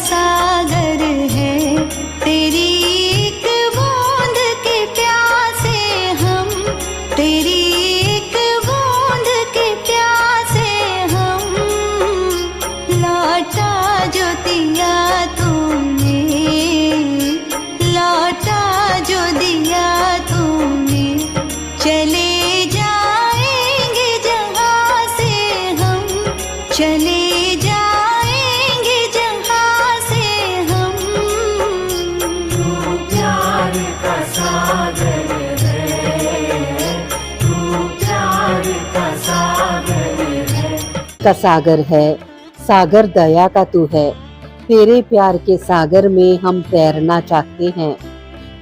सागर है, तेरी एक बूंद के प्यासे हम, तेरी एक बूंद के प्यासे हम। लौटा जो दिया तूने, लौटा जो दिया तूने, चले जाएंगे जहाँ से हम, चले जाएंगे जहाँ से हम। तू प्यार का सागर है, तू प्यार का सागर है। का सागर है, सागर दया का तू है। तेरे प्यार के सागर में हम तैरना चाहते हैं।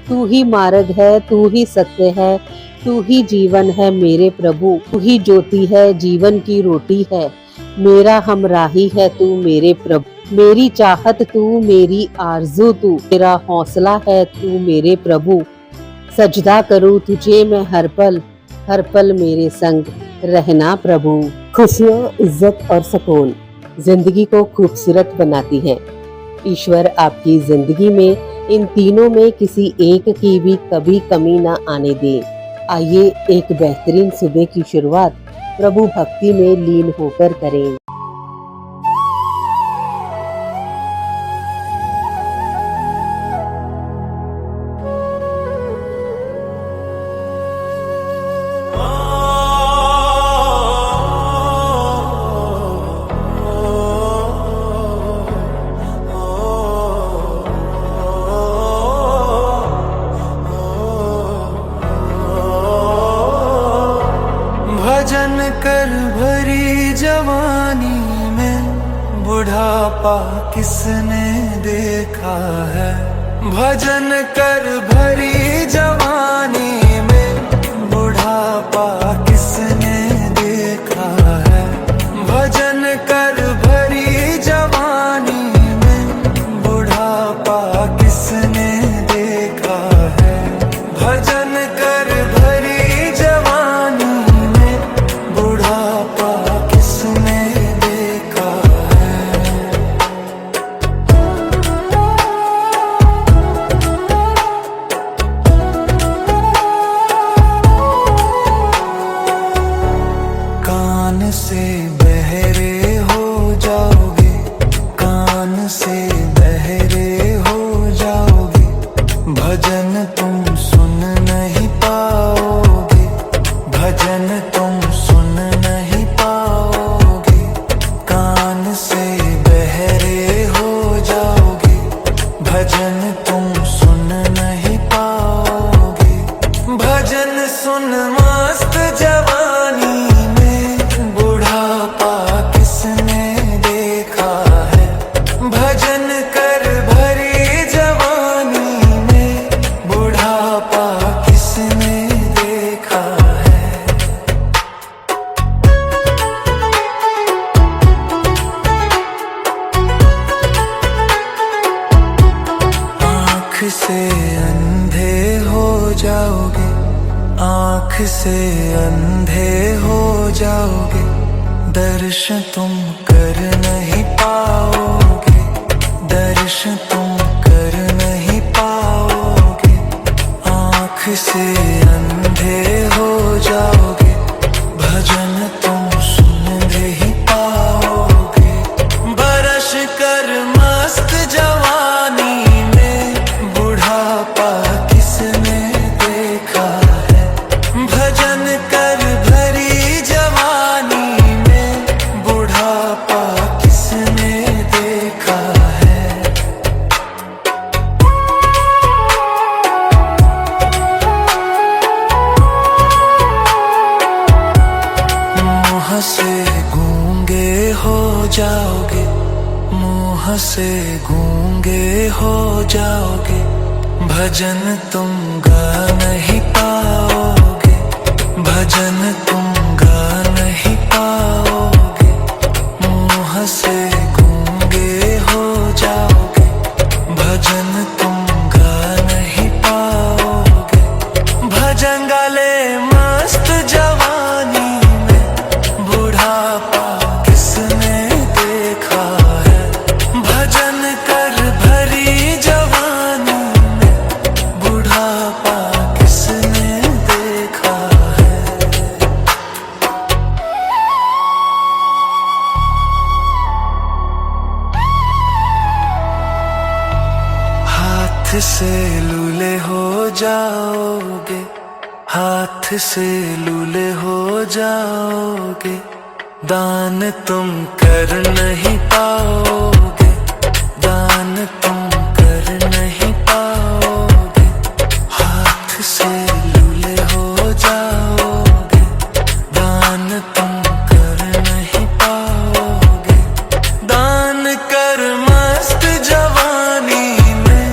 तू ही मार्ग है, तू ही सत्य है, तू ही जीवन है मेरे प्रभु। तू ही ज्योति है, जीवन की रोटी है, मेरा हमराही है तू मेरे प्रभु। मेरी चाहत तू, मेरी आरज़ू तू, मेरा हौसला है तू मेरे प्रभु। सजदा करूँ तुझे मैं हर पल मेरे संग रहना प्रभु। खुशियाँ, इज्जत और सुकून जिंदगी को खूबसूरत बनाती हैं। ईश्वर आपकी जिंदगी में इन तीनों में किसी एक की भी कभी कमी ना आने दे। आइए एक बेहतरीन सुबह की शुरुआत प्रभु भक्ति में लीन होकर करें। भजन कर भरी जवानी में बुढ़ापा किसने देखा है। भजन कर भरी जवानी में बुढ़ापा किसने देखा है। भजन कर भरी जवानी में बुढ़ापा किसने देखा है। भजन कर भरी जवानी बुढ़ापा किसने देखा है। कान से बहरे हो जाओगे, कान से बहरे हो जाओगे, भजन तुम सुन नहीं पाओगे, भजन तुम सुन नहीं पाओगे। कान से बहरे हो जाओगे, भजन तुम सुन नहीं पाओगे। भजन सुन मस्त जवानी में बुढ़ापा किसने देखा है। भजन कर भरी जवानी में बुढ़ापा किसने देखा है। आँख से अंधे हो जाओगे, आँख से अंधे हो जाओगे, दर्शन तुम कर नहीं पाओगे, दर्शन तुम कर नहीं पाओगे। आँख से अंधे हो जाओगे, भजन तुम सुन नहीं पाओगे। बरस कर मस्त जवानी में बुढ़ापा किसने देखा है। भजन कर भरी जवानी में बुढ़ापा किसने देखा है। मुँह से गूंगे हो जाओगे, मुँह से गूंगे हो जाओगे, भजन तुम गा नहीं पाओगे, भजन तुम गा नहीं पाओगे। मुँह से गूंगे हो जाओगे, भजन तुम गा नहीं पाओगे। भजन गाले मस्त जवानी में बुढ़ापा किसने देखा है। भजन कर हाथ से लूले हो जाओगे, हाथ से लूले हो जाओगे, दान तुम कर नहीं पाओगे, दान तुम कर नहीं पाओगे। हाथ से लूले हो जाओगे, दान तुम कर नहीं पाओगे। दान कर मस्त जवानी में,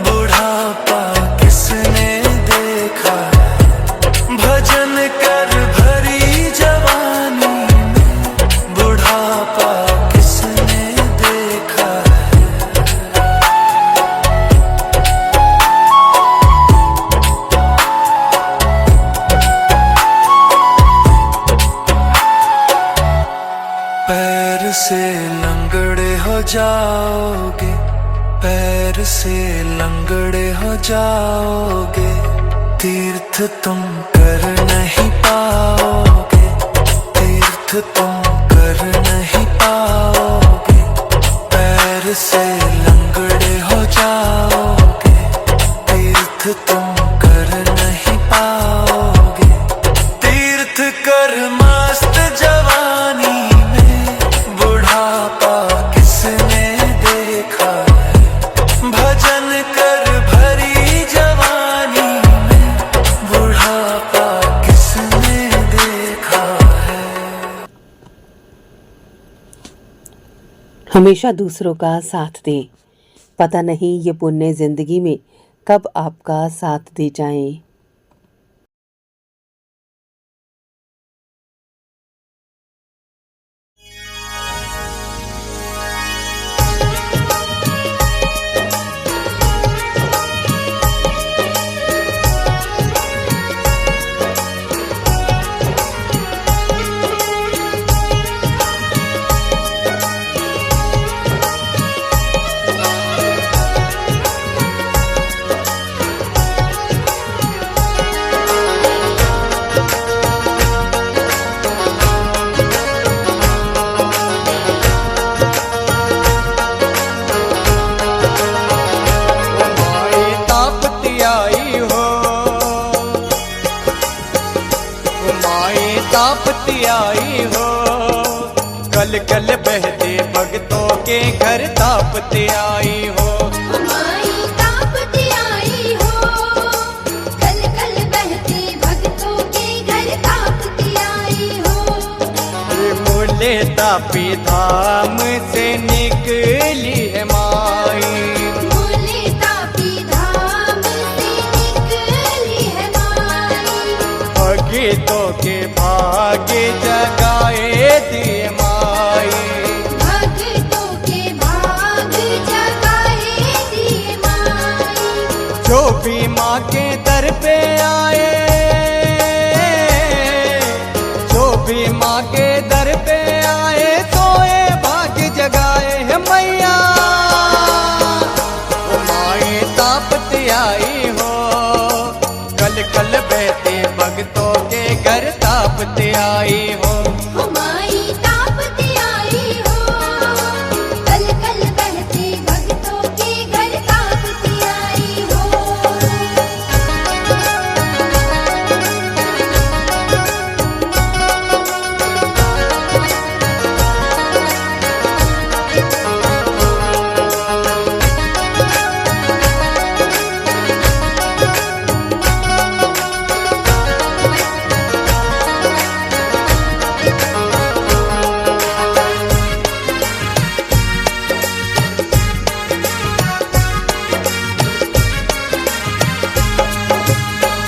बुढ़ापा किसने देखा है। भजन कर भरी जवानी में, बुढ़ापा किसने देखा है। पैर से लंगड़े हो जाओगे, पैर से लंगड़े हो जाओगे, तीर्थ तुम कर नहीं पाओगे, तीर्थ तुम कर नहीं पाओगे। पैर से लंगड़े हो जाओगे, तीर्थ तुम कर नहीं पाओगे। तीर्थ कर मस्त जवानी में, बुढ़ापा किसने देखा है। भजन कर भरी जवानी में, बुढ़ापा किसने देखा है। हमेशा दूसरों का साथ दें। पता नहीं ये पुण्य जिंदगी में कब आपका साथ दे जाएं। तापती आई हो, कल कल बहते भक्तों के घर तापती आई हो। माई तापती आई हो, कल कल बहते भक्तों के घर तापती आई हो। मूले तापी धाम से निकली है माई, मूले तापी धाम से निकली है माई। भक्तों के भाग्य जगाए दिए माई, भक्तों के भाग जगाए दिए माई। जो भी माँ के दर पे आए, जो भी माँ के दर पे आए, सोए भाग्य जगाए है मैया। ओ माए तापती आई हो, कल कल बहते भक्तों के घर तापती आई हो। माई तापती आई हो, कल कल बहते भक्तों के घर तापती आई हो।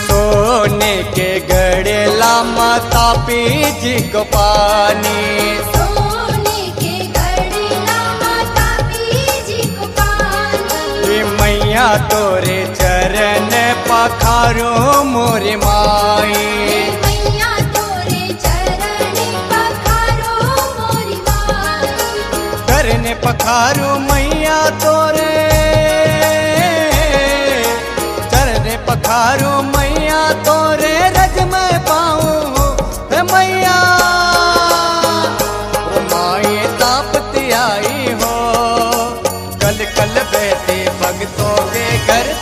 सोने के गड़ेला माता पी जी को पानी, सोने के गड़ेला माता पीजी को पानी। ये मैया तोरे चरण पखारो मोरे माई, मैया तोरे चरण पखारो मोरी माई। चरण पखारो मैया तोरे, चरण पखारो मैया तोरे, रज में पाऊँ है मैया। ओ माए तापती आई हो, कल कल बहते भक्तों के घर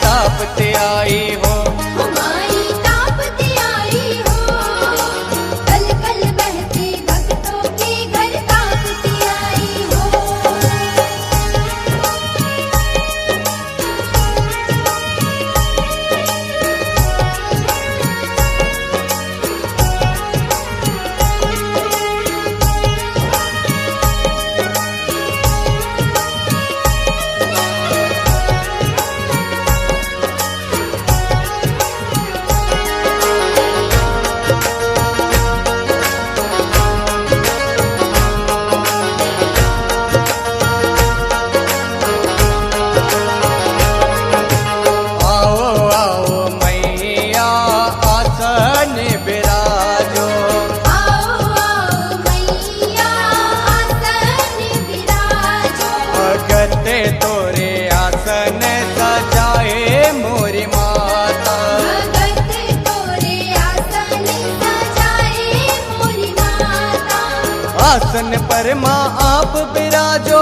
आसन पर माँ आप विराजो,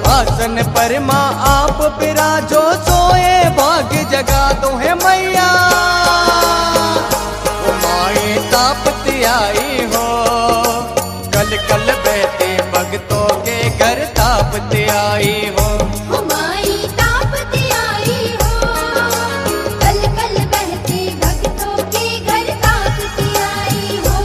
आसन पर माँ आप विराजो, सोए भाग्य जगा दो है मैया। ओ माए तापती आई हो, कल कल बहते भक्तों के घर तापती आई हो। हमारी तापती आई हो, कल कल बहते भक्तों के घर तापती आई हो।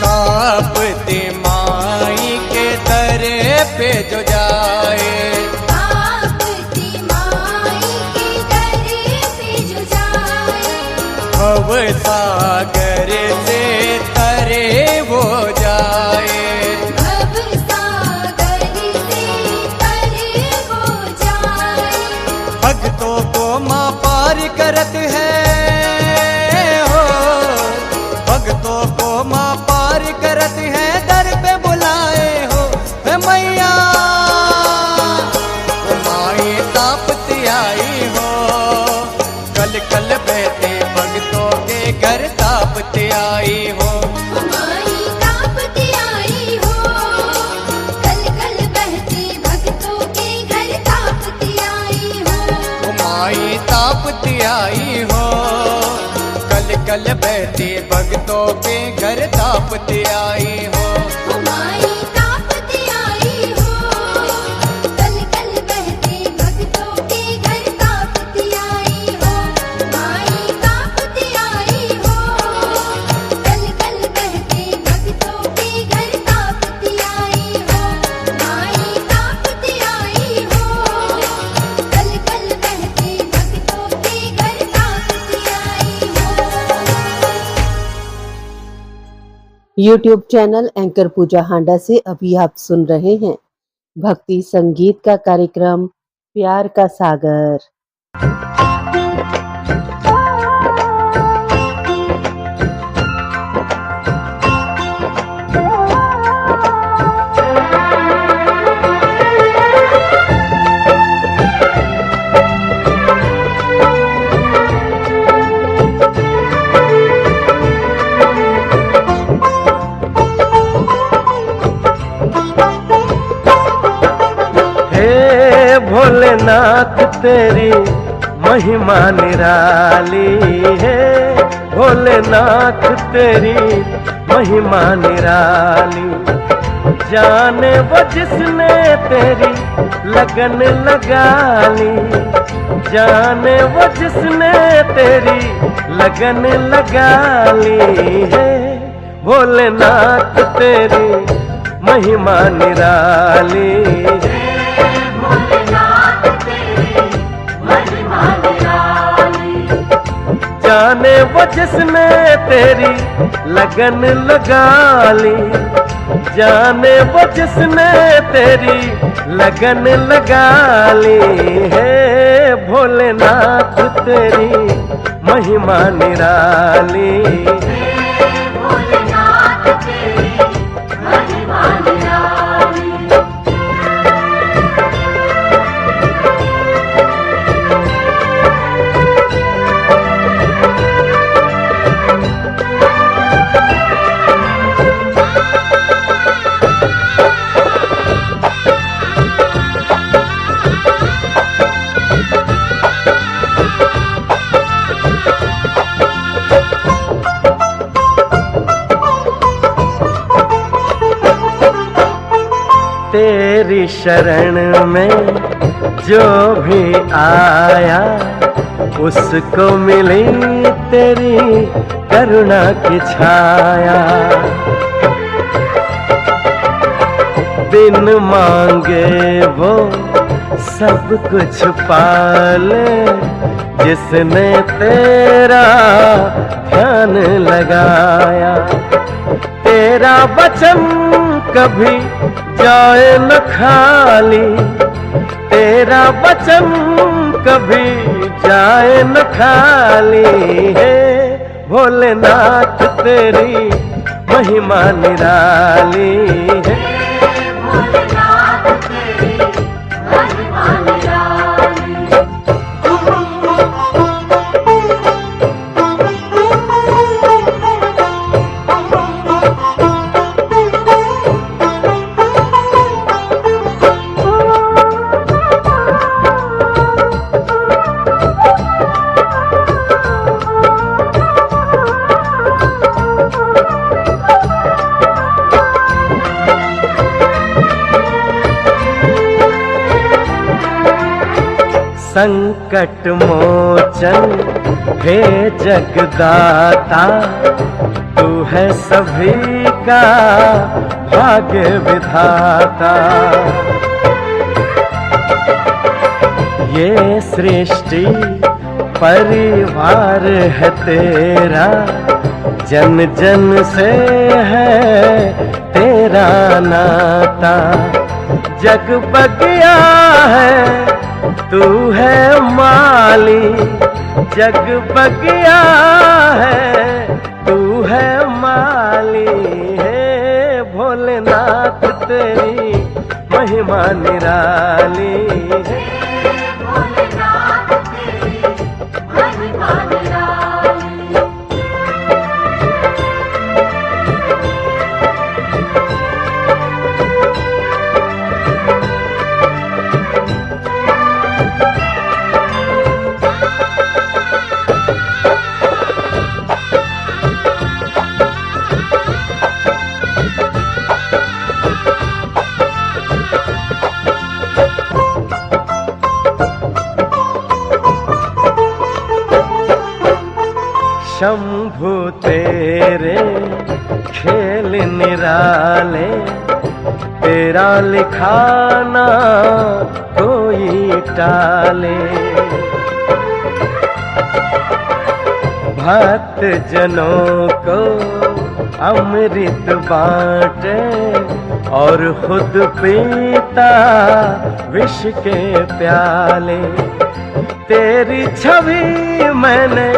तापती माई के दर पे जो जाए, तापती माई के दर पे जो जाए, भव सागर से तरे वो जाए। भव सागर से तरे वो जाए, भक्तों को माँ पार करत है हो, भक्तों को माँ पार करत है, दर पे बुलाए हो हे मैया। ओ माए तापती आई हो, कल कल बहते भक्तों के घर तापती आई हो। हमारी तापती आई हो, कल कल बहते भक्तों के घर तापती आई हो। ओ माई तापती आई हो, कल कल बहते भक्तों के घर तापती आई हो। हमारी तापती आई हो, कल कल बहते भक्तों के घर तापती आई हो। हमारी तापती आई हो, कल कल बहते भक्तों के घर तापती आई हो। हमारी तापती आई हो, कल कल बहते भक्तों के घर तापती आई हो। YouTube चैनल एंकर पूजा हांडा से अभी आप सुन रहे हैं भक्ति संगीत का कार्यक्रम प्यार का सागर। हे भोलेनाथ तेरी महिमा निराली है, भोलेनाथ तेरी महिमा निराली। जाने वो जिसने तेरी लगन लगा ली, जाने वो जिसने तेरी लगन लगा ली है, भोलेनाथ तेरी महिमा निराली। जाने वो जिसने तेरी लगन लगा ली, जाने वो जिसने तेरी लगन लगा ली है, भोलेनाथ तेरी महिमा निराली। तेरी शरण में जो भी आया, उसको मिली तेरी करुणा की छाया। बिन मांगे वो सब कुछ पाले, जिसने तेरा ध्यान लगाया। तेरा वचन कभी जाए न खाली, तेरा वचन कभी जाए न खाली है। भोलेनाथ तेरी महिमा निराली है। संकट मोचन हे जगदाता, तू है सभी का भाग्य विधाता। ये सृष्टि परिवार है तेरा, जन जन से है तेरा नाता। जग बगिया है तू है माली, जग बगिया है तू है माली है। भोलेनाथ तेरी महिमा निराली है। शंभु तेरे खेल निराले, तेरा लिखाना कोई टाले। भक्त जनों को अमृत बांटे और खुद पीता विष के प्याले। तेरी छवि मैंने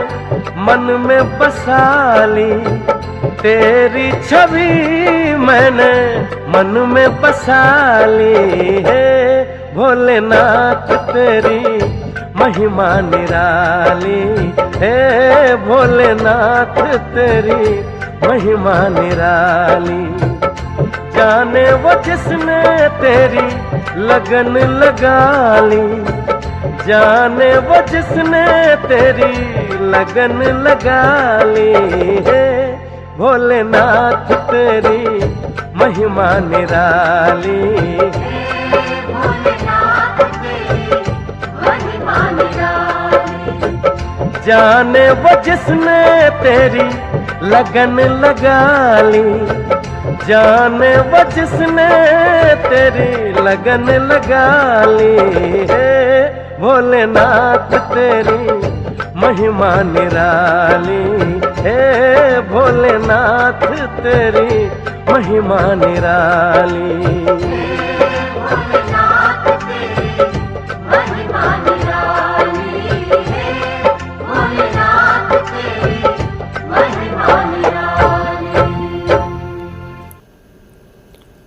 मन में बसा ली, तेरी छवि मैंने मन में बसा ली है। भोलेनाथ तेरी महिमा निराली है। भोलेनाथ तेरी महिमा निराली। जाने वो जिसने तेरी लगन लगा ली, जाने वो जिसने तेरी लगन लगा ली है। भोलेनाथ तेरी महिमा निराली। जाने वो जिसने तेरी लगन लगा ली, जाने वो जिसने तेरी लगन लगा ली है। भोलेनाथ तेरी महिमा निराली है। भोलेनाथ तेरी महिमा निराली।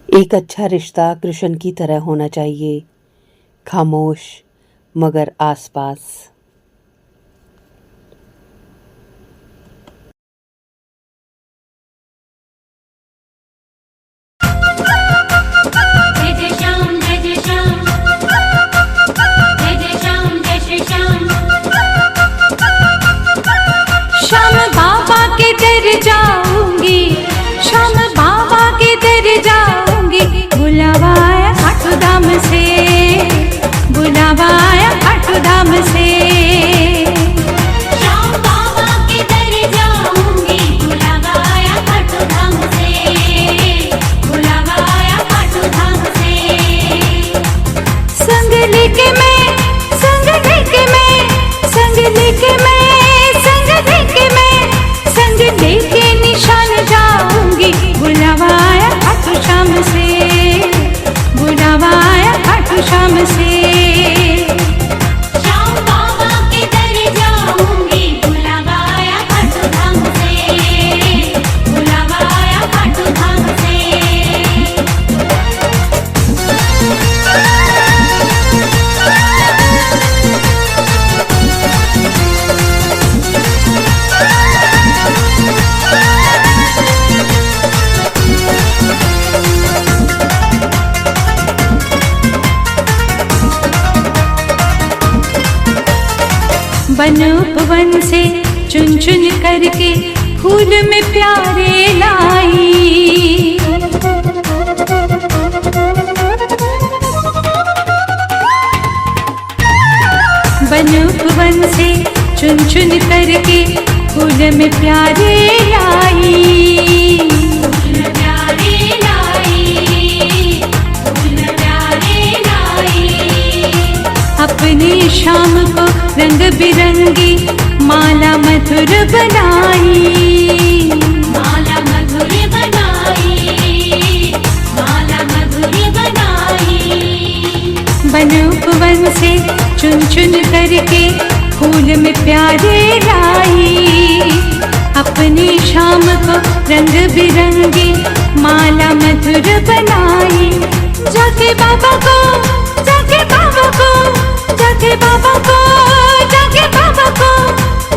एक अच्छा रिश्ता कृष्ण की तरह होना चाहिए, खामोश मगर आसपास। जय जय श्याम जय जय श्याम, जय जय श्याम जय श्री श्याम। श्याम बाबा के दर जाऊंगी, श्याम बाबा के दर जाऊंगी। बुलावा आया खाटू धाम से, बुलावा आया खाटू धाम से। शाम से। श्याम बाबा के दर जाऊंगी, बुलावा आया खाटू धाम से, बुलावा आया खाटू धाम से। वन उपवन से चुन चुन करके फूल में प्यारे लाई। वन उपवन से चुन चुन करके फूल में प्यारे लाई। फूल में प्यारे लाई, फूल में प्यारे लाई। अपने शाम को रंग बिरंगी माला मधुर बनाई। माला मधुर बनाई, माला मधुर बनाई। वन उपवन से चुन चुन करके फूल में प्यारे लाई। अपनी शाम को रंग बिरंगी माला मधुर बनाई। जाके बाबा को, जाके बाबा को, जाके बाबा को, जाके बाबा को,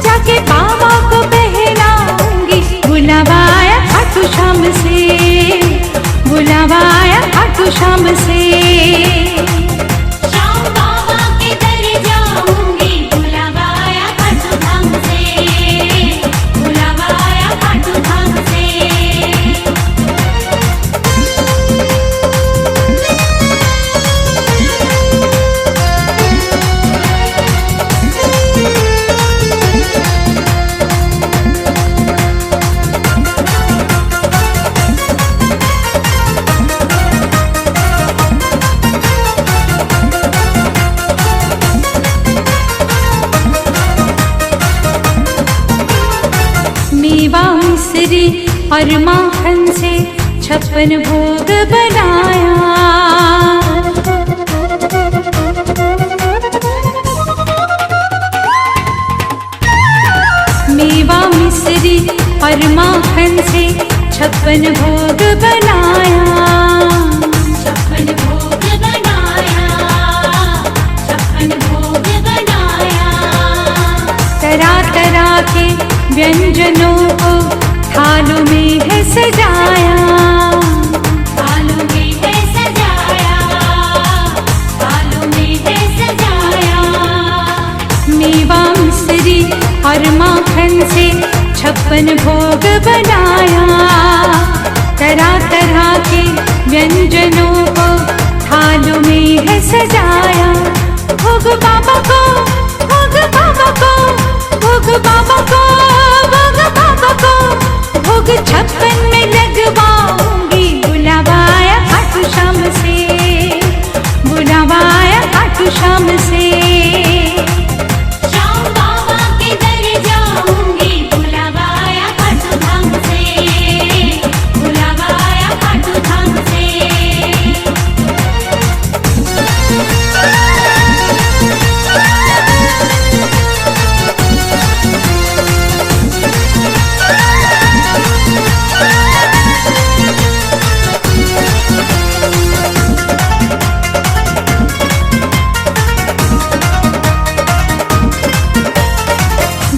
जाके बाबा को पहनाऊंगी। बुलावा आया खाटू शाम से, बुलावा आया खाटू शाम से। श्याम बाबा के दर जाऊंगी, बुलावा आया खाटू धाम से, बुलावा आया खाटू धाम से। मेवा मिश्री और माखन से 56 भोग बनाया। मेवा मिश्री और माखन से 56 भोग बनाया। 56 भोग बनाया, 56 भोग बनाया। तरह तरह के व्यंजनों को थालों में है सजाया। थालों में है सजाया, थालों में है सजाया। मेवा मिश्री और माखन से 56 भोग बनाया। तरह तरह के व्यंजनों को थालों में है सजाया। भोग बाबा को, भोग बाबा को, भोग बाबा को, भोग बाबा को, भोग 56 में लगवाऊंगी। बुलावा आया खाटू शाम से, बुलावा आया खाटू शाम से। श्याम बाबा के दर जाऊंगी, बुलावा आया खाटू धाम से, बुलावा आया खाटू धाम से।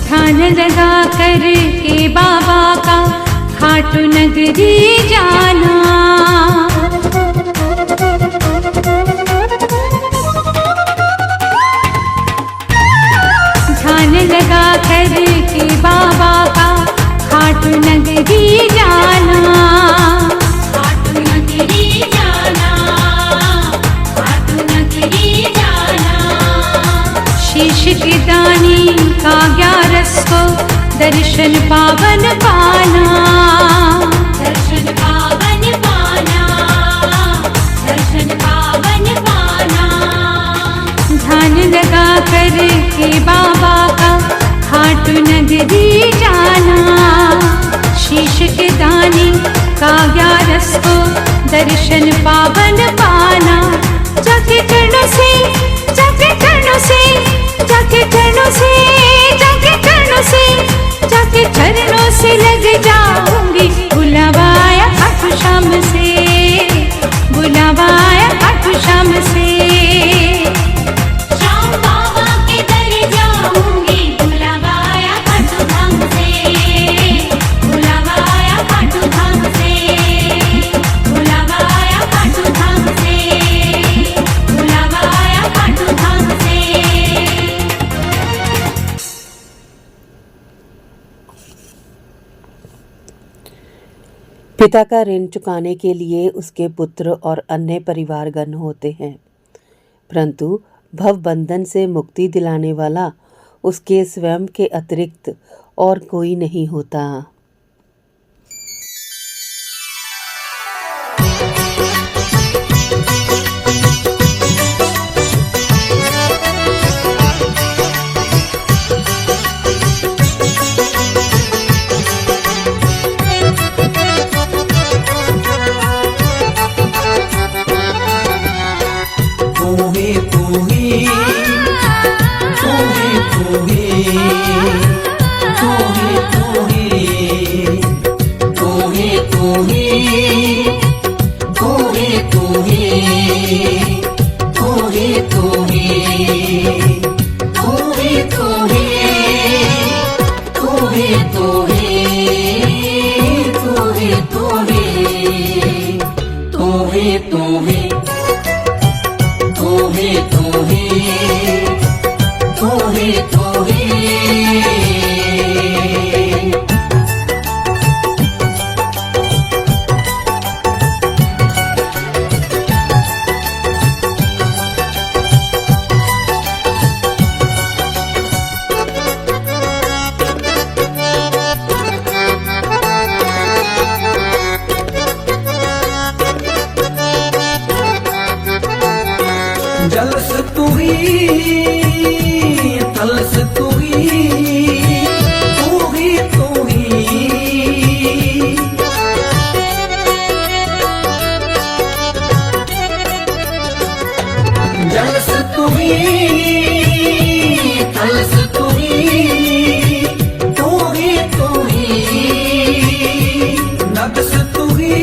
ध्यान लगा कर के बाबा का खाटू नगरी जाना। ध्यान लगा कर के बाबा का खाटू नगरी जाना। खाटू नगरी जाना, खाटू नगरी जाना। शीश के दानी का 11 को दर्शन पावन पाना। दर्शन पावन पाना, दर्शन पावन पाना। ध्यान लगा कर के बाबा का खाटू नगरी जाना। शीश के दानी का 11 को दर्शन पावन पाना। जाके चरणों से, जाके चरणों से, जाके चरणों से, जाके चरणों से, जाके चरणों से लग जाऊंगी। बुलावा आया खाटू श्याम से, बुलावा आया खाटू श्याम से। श्याम बाबा के दर जाऊंगी, बुलावा आया खाटू धाम से, बुलावा आया खाटू धाम से, बुलावा आया खाटू धाम से, बुलावा आया खाटू धाम से। पिता का ऋण चुकाने के लिए उसके पुत्र और अन्य परिवारगण होते हैं, परंतु भव बंधन से मुक्ति दिलाने वाला उसके स्वयं के अतिरिक्त और कोई नहीं होता। जल से तू ही, तल से तू ही, तू ही तू ही। जल से तू ही, तल से तू ही, तू ही तू ही। नद से तू ही,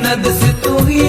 नद से तू ही,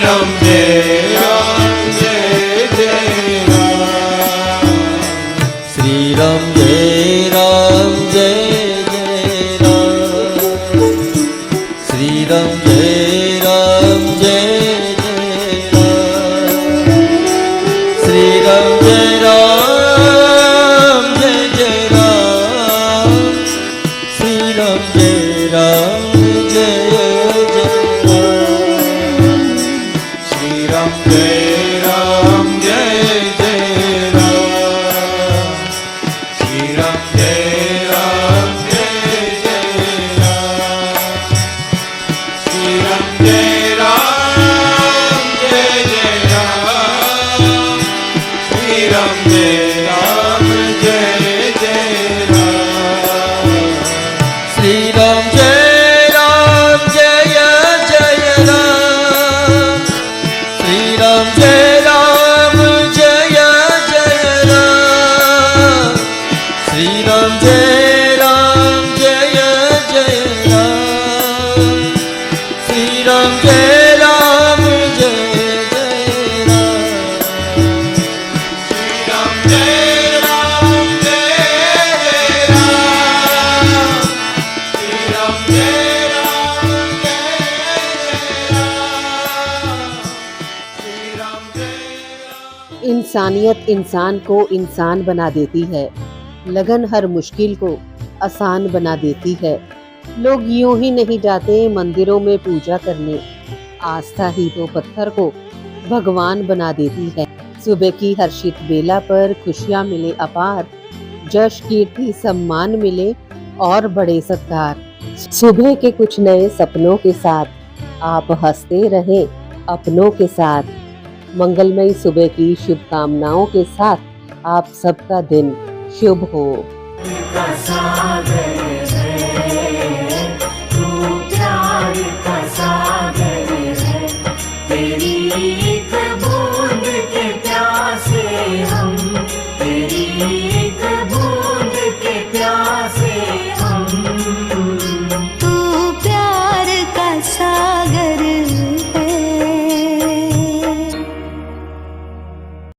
राम जय राम जय जय राम श्री राम जय राम जय जय राम श्री राम जय राम जय जय राम श्री राम जय राम जय जय राम श्री राम जय राम जय जय राम श्री राम जय राम जय जय राम श्री राम जय राम जय जय राम श्री राम जय राम जय जय राम श्री राम जय राम जय जय राम श्री राम जय राम जय जय राम श्री राम जय राम जय जय राम श्री राम जय राम जय जय राम श्री राम जय राम जय जय राम श्री राम जय राम जय जय राम श्री राम जय राम जय जय राम श्री राम जय राम। इंसानियत इंसान को इंसान बना देती है, लगन हर मुश्किल को आसान बना देती है। लोग यूं ही नहीं जाते मंदिरों में पूजा करने, आस्था ही तो पत्थर को भगवान बना देती है। सुबह की हर्षित बेला पर खुशियां मिले अपार, जश कीर्ति सम्मान मिले और बड़े सत्कार। सुबह के कुछ नए सपनों के साथ आप हंसते रहे अपनों के साथ। मंगलमयी सुबह की शुभकामनाओं के साथ आप सबका दिन शुभ हो। का सागर है तू प्यार का सागर